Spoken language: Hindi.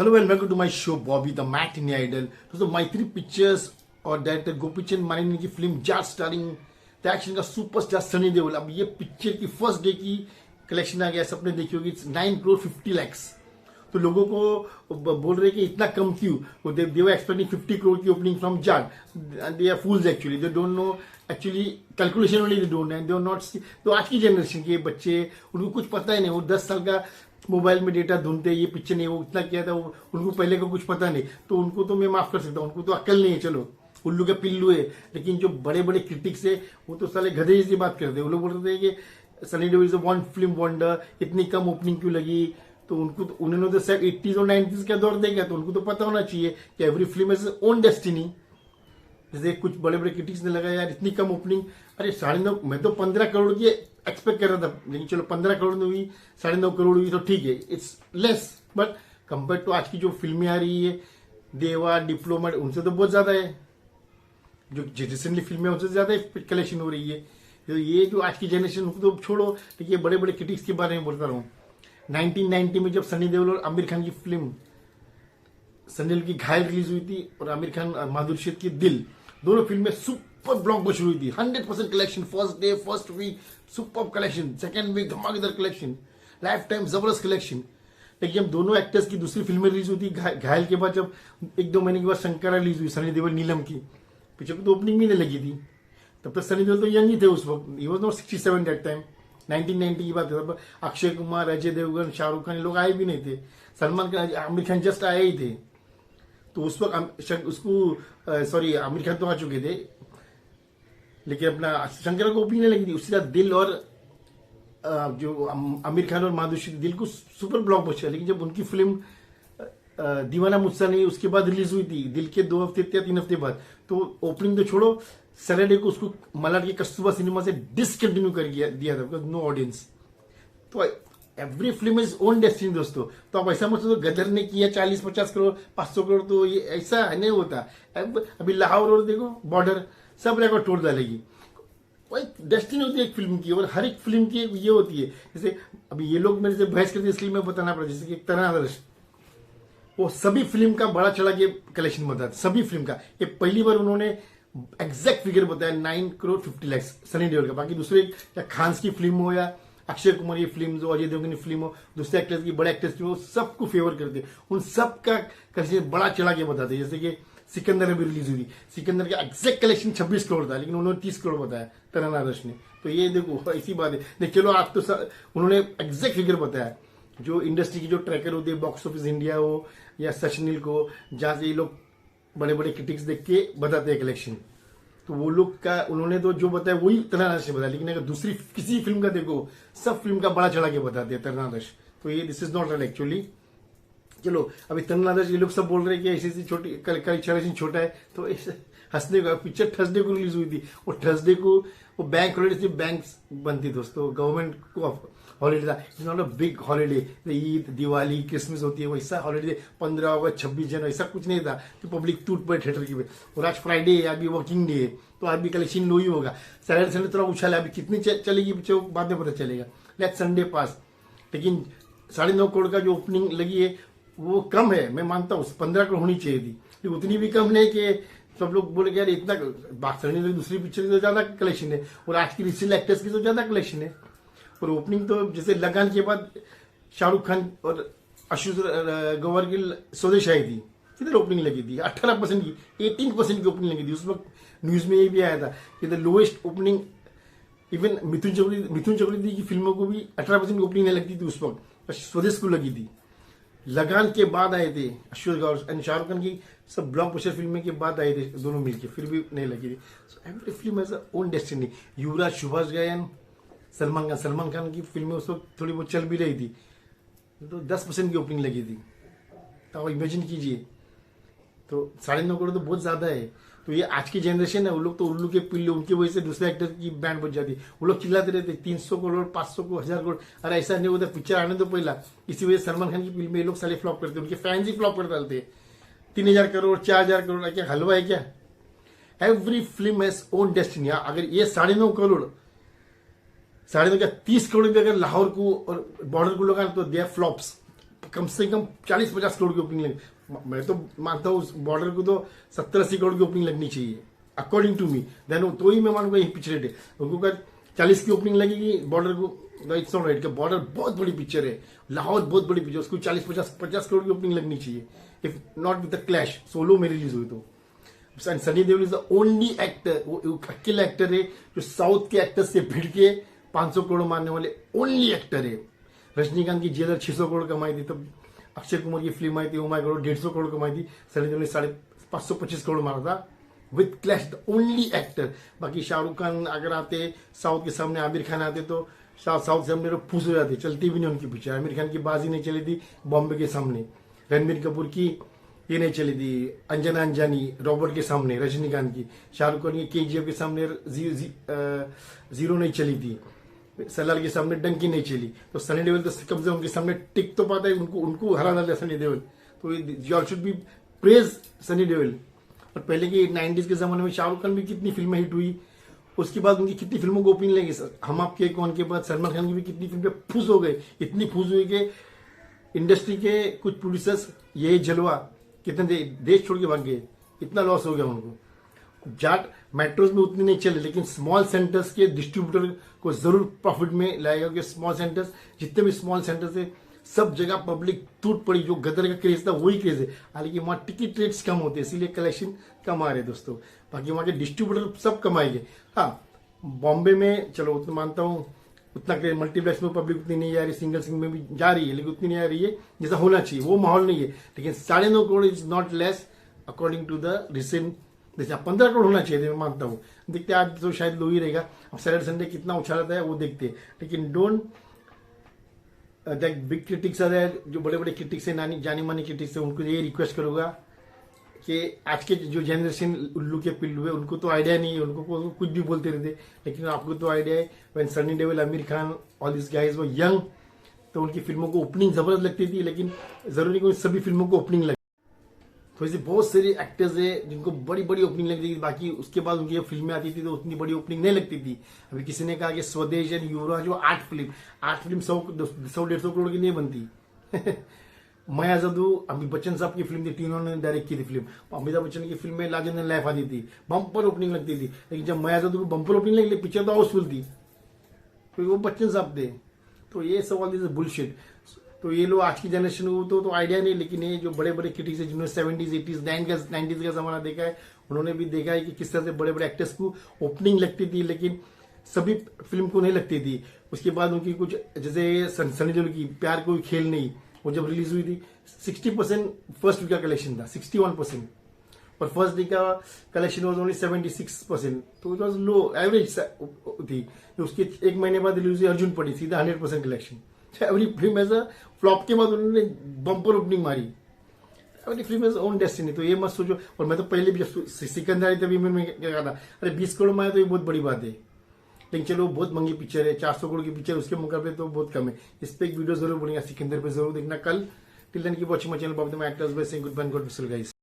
Hello and welcome to my show Bobby the Matinee Idol. दोस्तों मैत्री पिक्चर्स और डायरेक्टर गोपीचंद मानिनी की film Jat starring the action का सुपरस्टार सनी देओल। अब ये पिक्चर की फर्स्ट डे की कलेक्शन आ गया, सबने देखी होगी। 9 करोड़ 50 lakhs। तो लोगों को बोल रहे कि इतना कम क्यों, दे वर एक्सपेक्टिंग 50 करोड़ की opening from Jaat. They are fools actually, they don't know actually calculation only they don't know, they are not. तो आज की जनरेशन के बच्चे, उनको कुछ पता ही नहीं। वो 10 साल का मोबाइल में डेटा ढूंढते, ये पिक्चर नहीं, वो इतना किया था, उनको पहले का कुछ पता नहीं। तो उनको तो मैं माफ कर सकता हूँ, उनको तो अक्ल नहीं है, चलो उल्लू के पिल्लू है। लेकिन जो बड़े बड़े क्रिटिक्स है वो तो साले गधे जैसी बात करते हैं। वो लोग बोलते हैं कि Sunny Deol is a one film wonder, इतनी कम ओपनिंग क्यों लगी। तो उनको तो उन्होंने तो सिर्फ 80s और 90s का दौर देखा, तो उनको तो पता होना चाहिए कि every film is own destiny. जैसे कुछ बड़े बड़े क्रिटिक्स ने लगा यार इतनी कम ओपनिंग, अरे 9.5, मैं तो 15 करोड़ की एक्सपेक्ट कर रहा था, लेकिन चलो 15 करोड़ में हुई, 9.5 करोड़ हुई तो ठीक है, it's less. But compare to आज की जो फिल्में आ रही है, देवा, डिप्लोमेट, उनसे तो बहुत ज्यादा है। जो रिसेंटली फिल्में उनसे ज्यादा कलेक्शन हो रही है। तो ये जो आज की जनरेशन, उनको तो छोड़ो, लेकिन ये बड़े बड़े क्रिटिक्स के बारे में बोलता रहा हूँ। 1990 में जब सनी देओल और आमिर खान की फिल्म सनी देओल की घायल रिलीज हुई थी और आमिर खान माधुरी दीक्षित की दिल, दोनों फिल्में सुपर ब्लॉकबस्टर हुई थी। 100% collection, first day first week super collection, second week धमाकेदार कलेक्शन, लाइफ टाइम जबरदस्त कलेक्शन। लेकिन जब दोनों एक्टर्स की दूसरी फिल्में रिलीज हुई थी, घायल के बाद जब 1-2 महीने के बाद शंकरा रिलीज हुई, सनी देओल नीलम की, पिक्चर को तो ओपनिंग भी नहीं लगी थी। तब तक सनी देओल तो यंग ही थे उस वक्त, he was not 67 that time. 1990 की बात है। तब अक्षय कुमार, अजय देवगन, शाहरुख खान, लोग आए भी नहीं थे। सलमान खान, आमिर खान जस्ट आए ही थे। तो उस वक्त उसको सॉरी आमिर खान तो आ चुके थे, लेकिन अपना शंकरा को ओपनिंग नहीं लगी थी। उसके साथ दिल और जो आमिर खान और माधुरी दीक्षित, दिल को सुपर ब्लॉकबस्टर। लेकिन जब उनकी फिल्म दीवाना मुझसे नहीं उसके बाद रिलीज हुई थी, दिल के 2 हफ्ते या 3 हफ्ते बाद, तो ओपनिंग तो छोड़ो, सैटरडे को उसको मलाड के कस्तूरबा सिनेमा से डिसकंटिन्यू कर दिया था, बिकॉज नो ऑडियंस। तो every film is own destiny दोस्तों। तो आप ऐसा मत सोचो गदर ने किया 40-50 करोड़ 500 करोड़, तो ये ऐसा नहीं होता। अभी लाहौर और देखो, बॉर्डर, सब रिकॉर्ड तोड़ डालेगी। वही डेस्टिनी होती है एक फिल्म की, और हर एक फिल्म की ये होती है। जैसे अभी ये लोग मेरे से बहस करते हैं, इसलिए मैं बताना पड़ा। जैसे कि तन्हा आदर्श, वो सभी फिल्म का बड़ा चढ़ा के कलेक्शन बताया, सभी फिल्म का। ये पहली बार उन्होंने एग्जैक्ट फिगर बताया, 9 करोड़ 50 lakhs सनी देओल का। बाकी दूसरे या खान की फिल्म हो या अक्षय कुमार की फिल्म हो, अजय देवगन की फिल्म हो, दूसरे एक्टर्स की, बड़े एक्टर्स की, वो सबको फेवर करते, उन सबका कलेक्शन बड़ा चढ़ा के बताते। जैसे कि सिकंदर अभी रिलीज हुई थी, सिकंदर का एग्जैक्ट कलेक्शन 26 करोड़ था, लेकिन उन्होंने 30 करोड़ बताया तन्हा आदर्श ने। तो ये देखो ऐसी बात है। नहीं चलो, आप तो उन्होंने एग्जैक्ट फिगर बताया। जो इंडस्ट्री की जो ट्रैकर होते हैं, बॉक्स ऑफिस इंडिया हो या सचनील को, जहां से ये लोग बड़े बड़े क्रिटिक्स देख के बताते हैं कलेक्शन, तो वो लोग का उन्होंने तो जो बताया वही तन्हा आदर्श ने बताया। लेकिन अगर दूसरी किसी फिल्म का देखो, सब फिल्म का बड़ा चढ़ा के बताते हैं तन्हा आदर्श। तो ये this is not right actually. चलो अभी तन्हा आदर्श, ये लोग सब बोल रहे हैं कि ऐसी छोटी कलेक्शन छोटा है, तो हंसने का। पिक्चर थर्सडे को रिलीज हुई थी, और थर्सडे को वो बैंक हॉलीडे थी, बैंक बंद थी दोस्तों, गवर्नमेंट को हॉलीडे था। It's not a big holiday. Eid, Diwali, Christmas होती है, वैसा हॉलीडे 15 अगस्त, 26 जनवरी, ऐसा कुछ नहीं था कि पब्लिक टूट पड़े थिएटर की। और आज फ्राइडे है, अभी वर्किंग डे है, तो आज भी कलेक्शन लो ही होगा। सैटरडे संडे थोड़ा उछाल है, अभी कितनी चलेगी पिक्चर बाद में पता चलेगा। लेट संडे पास। लेकिन 9.5 करोड़ का जो ओपनिंग लगी है वो कम है, मैं मानता हूँ 15 करोड़ होनी चाहिए थी, लेकिन उतनी भी कम नहीं कि सब लोग बोले कि यार इतना। बाक्सरनी दूसरी पिक्चर की तो ज्यादा कलेक्शन है, और आज की रिसेंट एक्टर्स की तो ज्यादा कलेक्शन है। और ओपनिंग तो जैसे लगान के बाद शाहरुख खान और आशुतोष गौर की स्वदेश आई थी, किधर ओपनिंग लगी थी 18% की, 18% की ओपनिंग लगी थी। उस वक्त न्यूज में ये भी आया था कि the lowest opening, even Mithun Chakraborty की फिल्मों को भी 18% की ओपनिंग नहीं लगती थी उस वक्त, स्वदेश को लगी थी। लगान के बाद आए थे आशुतोष गौर एंड शाहरुख खान की, सब ब्लॉकबस्टर फिल्में के बाद आए थे दोनों मिलके, फिर भी नहीं लगी थी। So every film has own destiny. Yuvraj, Subhash गायन, सलमान खान की फिल्में उस वक्त थोड़ी बहुत चल भी रही थी, तो 10% की ओपनिंग लगी थी। तो आप इमेजिन कीजिए, तो 9.5 करोड़ तो बहुत ज्यादा है। तो ये आज की जनरेशन है, वो लोग तो उल्लू के पिल्लू, उनकी वजह से दूसरे एक्टर की बैंड बज जाती। वो लोग चिल्लाते रहते 300 करोड़ 500 करोड़ 1000 करोड़, अरे ऐसा नहीं होता, पिक्चर आने तो पहला। इसी वजह से सलमान खान की फिल्म ये लोग साले फ्लॉप करते, उनके फैंस ही फ्लॉप कर डालते। 3000 करोड़ 4000 करोड़, क्या हलवा है क्या? Every film has own destiny. अगर ये 9.5 करोड़, 9.5 क्या 30 करोड़ भी अगर लाहौर को और बॉर्डर को लगा तो दे आर फ्लॉप्स, कम से कम 40-50 करोड़ की ओपनिंग लगी। मैं तो मानता हूँ उस बॉर्डर को तो 70-80 करोड़ की ओपनिंग लगनी चाहिए अकॉर्डिंग टू मी, देन तो ही मैं मानूंगा यही पिक्चर रेट है। उनको अगर 40 की ओपनिंग लगेगी बॉर्डर को, इट्स नॉट राइट। बॉर्डर बहुत बड़ी पिक्चर है, लाहौर बहुत बड़ी पिक्चर, उसको 40-50 करोड़ की ओपनिंग लगनी चाहिए, if not with the clash solo में रिलीज हुई तो। Sunny Deol is the only actor, वो अकेला एक्टर है जो साउथ के एक्टर से भिड़ के 500 करोड़ मारने वाले ओनली एक्टर है। रजनीकांत की जेलर 600 करोड़ कमाई थी, तब अक्षय कुमार की फिल्म आई थी ओ माय गॉड 150 करोड़ कमाई थी, सनी देओल ने 525 करोड़ मारा था with clash, the only actor. बाकी शाहरुख खान अगर आते साउथ के सामने, आमिर खान आते तो साउथ सामने तो फूस हो जाती, चलती भी नहीं उनकी पिक्चर। आमिर खान की बाजी नहीं चली थी बॉम्बे के सामने, रणबीर कपूर की ये नहीं चली थी अंजना अंजानी रॉबर्ट के सामने, रजनीकांत की, शाहरुख खान की केजीएफ के सामने जीरो नहीं चली थी, सलाल के सामने डंकी नहीं चली, तो सनी देओल तो कम से कम उनके सामने टिक तो पाता है, उनको हरा डाला सनी देओल। तो you should be praise Sunny Deol. और पहले के 90s के जमाने में शाहरुख खान भी कितनी फिल्में हिट हुई, उसके बाद उनकी कितनी फिल्मों को ओपनिंग लगी, हम आपके कौन के बाद सलमान खान की भी कितनी फिल्में फूस हो गई, इतनी फूस हुई कि इंडस्ट्री के कुछ प्रोड्यूसर्स ये जलवा कितने देश छोड़ के भाग गए, इतना लॉस हो गया उनको। जाट मेट्रोज में उतनी नहीं चले, लेकिन स्मॉल सेंटर्स के डिस्ट्रीब्यूटर को जरूर प्रॉफिट में लाएगा, क्योंकि स्मॉल सेंटर्स जितने भी स्मॉल सेंटर्स है सब जगह पब्लिक टूट पड़ी, जो गदर का क्रेज था वही क्रेज है, हालांकि वहां टिकट रेट्स कम होते हैं इसीलिए कलेक्शन कम आ रहे हैं दोस्तों, बाकी वहां के डिस्ट्रीब्यूटर सब कमाएंगे। हाँ बॉम्बे में चलो उतना मानता हूँ, उतना मल्टीप्लेक्स में पब्लिक उतनी नहीं आ रही, सिंगल सिंगल में भी जा रही है लेकिन उतनी नहीं आ रही है जैसा होना चाहिए, वो माहौल नहीं है। लेकिन 9.5 crore is not less according to the recent, जैसे 15 करोड़ होना चाहिए मैं मानता हूँ। देखते आज तो शायद लो ही रहेगा, अब सैटरडे संडे कितना उछालता है वो देखते हैं, लेकिन don't that big critics are there, जो बड़े बड़े क्रिटिक्स है, जानी मानी क्रिटिक्स है, उनको ये रिक्वेस्ट करूंगा कि आज के जो जनरेशन उल्लू के पिल्लू है उनको तो आइडिया नहीं है, उनको कुछ भी बोलते रहते, लेकिन आपको तो आइडिया है। When Sunny Deol, Aamir Khan, all this guys वो यंग, तो उनकी फिल्मों को ओपनिंग जबरदस्त लगती थी, लेकिन जरूरी नहीं सभी फिल्मों को ओपनिंग लगी। तो ऐसे बहुत सारे एक्टर्स है जिनको बड़ी बड़ी ओपनिंग लगती थी, बाकी उसके बाद उनकी फिल्में आती थी तो उतनी बड़ी ओपनिंग नहीं लगती थी। अभी किसी ने कहा कि स्वदेश एंड युवराज जो 8 फिल्म 100-150 करोड़ की नहीं बनती। माया जादू अमिताभ बच्चन साहब की फिल्म थी, तीनों ने डायरेक्ट की थी फिल्म, अमिताभ बच्चन की फिल्म में लाजन लाइफ आती थी, बम्पर ओपनिंग लगती थी, लेकिन जब माया जादू को बम्पर ओपनिंग लगी पिक्चर तो हाउसफुल थी, तो वो बच्चन साहब थे। तो ये सवाल इज बुलशिट। तो ये लोग आज की जनरेशन को तो आइडिया नहीं, लेकिन ये जो बड़े बड़े क्रिटिक्स है जिन्होंने 70s 80s 90s का जमाना देखा है, उन्होंने भी देखा है कि किस तरह से बड़े बड़े एक्टर्स को ओपनिंग लगती थी, लेकिन सभी फिल्म को नहीं लगती थी। उसके बाद उनकी कुछ जैसे सनी देओल की प्यार कोई खेल नहीं, वो जब रिलीज हुई थी 60% फर्स्ट वीक का कलेक्शन था, 61%, और फर्स्ट डे का कलेक्शन वॉज ओनली 76%, तो इट वॉज लो एवरेज थी। उसके एक महीने बाद रिलीज हुई अर्जुन पड़ी, सीधा 100% collection. Every film as a flop के बाद उन्होंने बम्पर ओपनिंग मारी, every film as own destiny. तो ये मत सोचो, और मैं तो पहले भी जब सिकंदर आई तभी मैं क्या कहा था, अरे 20 करोड़ में आया तो ये बहुत बड़ी बात है, लेकिन चलो बहुत महंगी पिक्चर है, 400 करोड़ की पिक्चर उसके मुकाबले तो बहुत कम है। इस पे एक वीडियो जरूर बनेगा सिकंदर पे, जरूर देखना कल। Till then keep watching my channel, by the actors, by saying goodbye, God bless you guys.